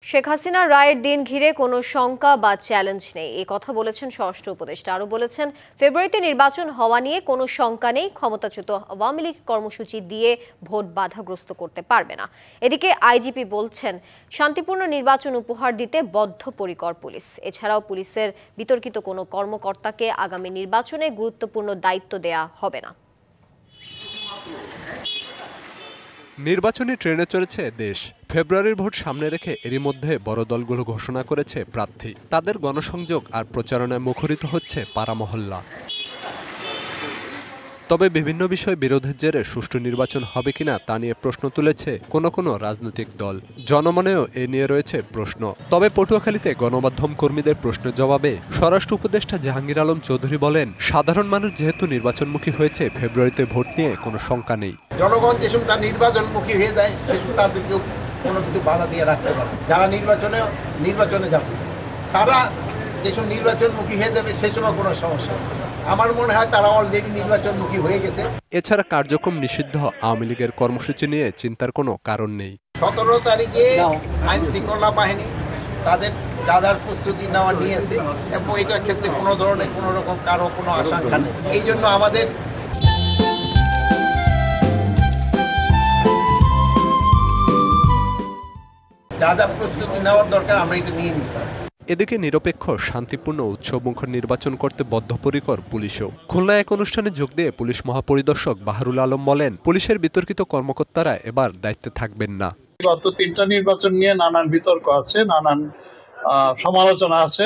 শেখ হাসিনার রায়ের দিন ঘিরে কোনো শঙ্কা বা চ্যালেঞ্জ নেই, এই কথা বলেছেন স্বরাষ্ট্র উপদেষ্টা। আরও বলেছেন, ফেব্রুয়ারিতে নির্বাচন হওয়া নিয়ে কোনো শঙ্কা নেই, ক্ষমতাচ্যুত আওয়ামী লীগ কর্মসূচি দিয়ে ভোট বাধাগ্রস্ত করতে পারবে না। এদিকে আইজিপি বলছেন, শান্তিপূর্ণ নির্বাচন উপহার দিতে বদ্ধপরিকর পুলিশ। এছাড়াও পুলিশের বিতর্কিত কোনো কর্মকর্তাকে আগামী নির্বাচনে গুরুত্বপূর্ণ দায়িত্ব দেয়া হবে না। নির্বাচনী ট্রেনে চলেছে দেশ। ফেব্রুয়ারির ভোট সামনে রেখে এরই মধ্যে বড় দলগুলো ঘোষণা করেছে প্রার্থী। তাদের গণসংযোগ আর প্রচারণায় মুখরিত হচ্ছে পাড়া মহল্লা। তবে বিভিন্ন বিষয় বিরোধের জেরে সুষ্ঠু নির্বাচন হবে কিনা তা নিয়ে প্রশ্ন তুলেছে কোনো রাজনৈতিক দল। জনমনেও এ নিয়ে রয়েছে প্রশ্ন। তবে পটুয়াখালীতে গণমাধ্যম কর্মীদের প্রশ্নের জবাবে স্বরাষ্ট্র উপদেষ্টা জাহাঙ্গীর আলম চৌধুরী বলেন, সাধারণ মানুষ যেহেতু নির্বাচনমুখী হয়েছে, ফেব্রুয়ারিতে ভোট নিয়ে কোনো শঙ্কা নেই। জনগণ যেসব তার নির্বাচনমুখী হয়ে যায় সেসব তাদেরকেও কোনো কিছু বাধা দিয়ে রাখতে পারে। যারা নির্বাচনে যাবে তারা যেসব নির্বাচনমুখী হয়ে যাবে সে সময় কোনো সমস্যা। আমার মনে হয় তারা অলরেডি নির্বাচনমুখী হয়ে গেছে। এছাড়া কার্যক্রম নিষিদ্ধ আওয়ামী লীগের কর্মসূচি নিয়ে চিন্তার কোনো কারণ নেই। 17 তারিখে আইন শৃঙ্খলা বাহিনী তাদের যাদের প্রস্তুতি নেওয়া নিয়েছে এবং এটার ক্ষেত্রে কোনো ধরনের কোনো রকম কারো কোনো আশঙ্কা নেই। এই জন্য আমাদের যা প্রস্তুতি নেওয়ার দরকার আমরা এটা নিয়ে নিচ্ছি। এদিকে নিরপেক্ষ, শান্তিপূর্ণ, উৎসবমুখর নির্বাচন করতে বদ্ধপরিকর পুলিশও। খুলনায় এক অনুষ্ঠানে যোগ দিয়ে পুলিশ মহাপরিদর্শক বাহারুল আলম বলেন, পুলিশের বিতর্কিত কর্মকর্তারা এবার দায়িত্বে থাকবেন না। গত 3টা নির্বাচন নিয়ে নানান বিতর্ক আছে, নানান সমালোচনা আছে।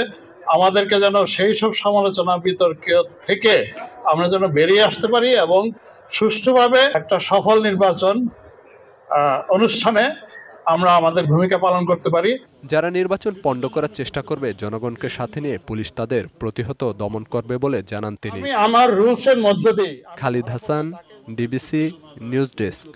আমাদেরকে যেন সেই সব সমালোচনা বিতর্ক থেকে আমরা যেন বেরিয়ে আসতে পারি এবং সুষ্ঠুভাবে একটা সফল নির্বাচন অনুষ্ঠানে আমরা আমাদের ভূমিকা পালন করতে পারি। যারা নির্বাচন পণ্ড করার চেষ্টা করবে, জনগণকে সাথে নিয়ে পুলিশ তাদের প্রতিহত দমন করবে বলে জানান তিনি। আমার রুলসের মধ্য দিয়ে। Khalid Hasan, DBC news desk.